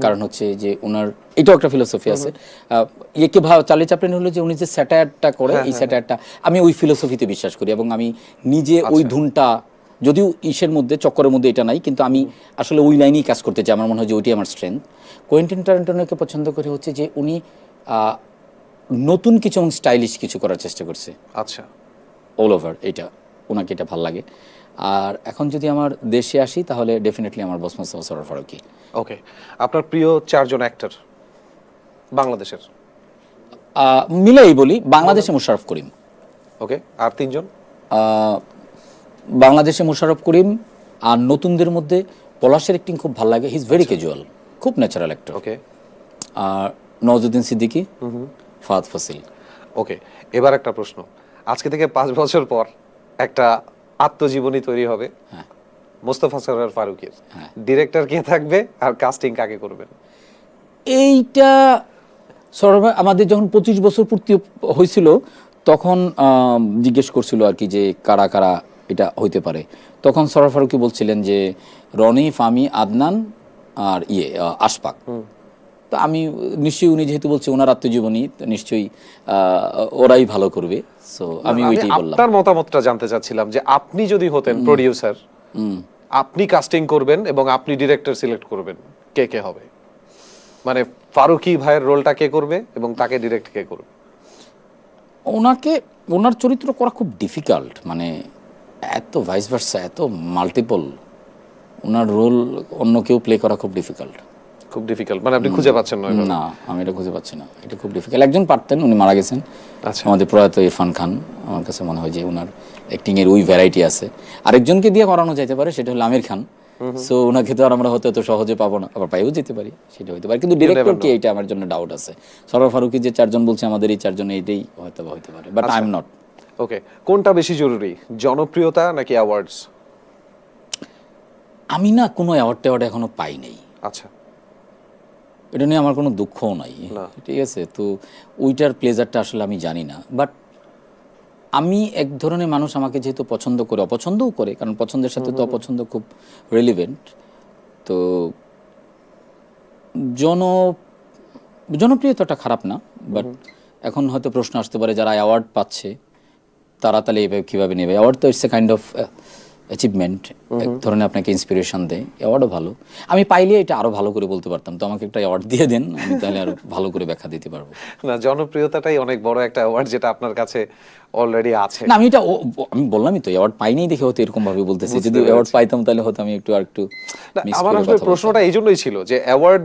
কারণ হচ্ছে যে ওনার এটাও একটা ফিলোসফি আছে ইয়েকে চার্লি চ্যাপলিন হলো যে উনি যে স্যাটায়ারটা করে এই স্যাটায়ারটা আমি ওই ফিলোসফিতে বিশ্বাস করি এবং আমি নিজে ওই ধুনটা যদিও ইসের মধ্যে চক্করের মধ্যে এটা নাই কিন্তু আমি আসলে ওই লাইনেই কাজ করতে চাই আমার মনে হয় যে ওইটাই আমার স্ট্রেংথ কোয়েন্টিন ট্যারান্টিনোকে পছন্দ করে হচ্ছে যে উনি নতুন কিছু এবং স্টাইলিশ কিছু করার চেষ্টা করছে আচ্ছা অল ওভার এটা ওনাকে এটা ভালো লাগে আর এখন যদি আমার দেশে আসি তাহলে ডেফিনেটলি আমার বস মোস্তফা সরোয়ার ফারুকী ওকে আপনার প্রিয় চারজন অ্যাক্টর বাংলাদেশের মিলাই বলি বাংলাদেশে মোশাররফ করিম ওকে আর তিনজন বাংলাদেশে মোশাররফ করিম আর নতুনদের মধ্যে পলাশের অ্যাক্টিং খুব ভালো লাগে হি ইজ ভেরি ক্যাজুয়াল খুব ন্যাচারাল অ্যাক্টর ওকে আর নওয়াজুদ্দিন সিদ্দিকী ফাহাদ ফাসিল ওকে এবার একটা প্রশ্ন আজকে থেকে 5 বছর পর একটা আত্মজীবনী তৈরি হবে মোস্তফা সরোয়ার ফারুকীর ডিরেক্টর কে থাকবে আর কাস্টিং কাকে করবেন এইটা আমাদের যখন 25 বছর পূর্তি হয়েছিল তখন জিজ্ঞেস করছিল আর কি যে কারা কারা এটা হইতে পারে তখন সরোয়ার ফারুকী বলছিলেন যে রনি ফামি আদনান আর আশফাক তো আমি নিশ্চয়ই উনি যেহেতু বলছে ওনার আত্মজীবনী নিশ্চয়ই ওরাই ভালো করবে সো আমি ওইটাই বললাম আপনার মতামতটা জানতে চাচ্ছিলাম যে আপনি যদি হতেন প্রোডিউসার আপনি কাস্টিং করবেন এবং আপনি ডিরেক্টর সিলেক্ট করবেন কে কে হবে মানে ফারুকী ভাইয়ের রোলটা কে করবে এবং তাকে ডিরেক্ট কে করবে ওনার চরিত্র করা খুব ডিফিকাল্ট মানে এত ভাইস ভার্সা এত মাল্টিপল ওনার রোল অন্য কেউ প্লে করা খুব ডিফিকাল্ট মানে আপনি খুঁজে পাচ্ছেন না আমি এটা খুঁজে পাচ্ছি না এটা খুব ডিফিকাল্ট একজন পারতেন উনি মারা গেছেন আমাদের প্রয়াত ইরফান খান আমার কাছে মনে হয় যে ওনার অ্যাক্টিং এর ওই ভ্যারাইটি আছে আরেকজনকে দিয়ে করানো যেতে পারে সেটা হলো আমির খান সো ওনাকে তো আর আমরা হয়তো এত সহজে পাবো না আবার পাইও যেতে পারি সেটা হতে পারে কিন্তু ডিরেক্টর কি এটা আমার জন্য ডাউট আছে সরোয়ার ফারুকী যে চারজন বলছে আমাদের এই চারজন এইটাই হয়তো হতে পারে but I am not okay কোনটা বেশি জরুরি জনপ্রিয়তা নাকি অ্যাওয়ার্ডস আমি না কোনো অ্যাওয়ার্ড এখনো পাই নাই আচ্ছা এটা নিয়ে আমার কোনো দুঃখও নাই ঠিক আছে তো ওইটার প্লেজারটা আসলে আমি জানি না বাট আমি এক ধরনের মানুষ আমাকে যেহেতু পছন্দ করে অপছন্দও করে কারণ পছন্দের সাথে তো অপছন্দ খুব রেলিভেন্ট তো জনপ্রিয়তাটা খারাপ না বাট এখন হয়তো প্রশ্ন আসতে পারে যারা অ্যাওয়ার্ড পাচ্ছে তারা তাহলে এইভাবে কীভাবে নেবে অ্যাওয়ার্ড তো it's a kind of achievement এক ধরনের আপনাকে ইন্সপিরেশন দেয় অ্যাওয়ার্ডও ভালো আমি পাইলে এটা আরো ভালো করে বলতে পারতাম তো আমাকে একটা অ্যাওয়ার্ড দিয়ে দেন আমি তাহলে আরো ভালো করে ব্যাখ্যা দিতে পারবো না জনপ্রিয়তাটাই অনেক বড় একটা অ্যাওয়ার্ড যেটা আপনার কাছে অলরেডি আছে না আমি বললামই তো অ্যাওয়ার্ড পাই নাই দেখে হয়তো এরকম ভাবে বলতেছি যদি অ্যাওয়ার্ড পাইতাম তাহলে হয়তো আমি একটু আমার আসলে প্রশ্নটা এই জন্যই ছিল যে অ্যাওয়ার্ড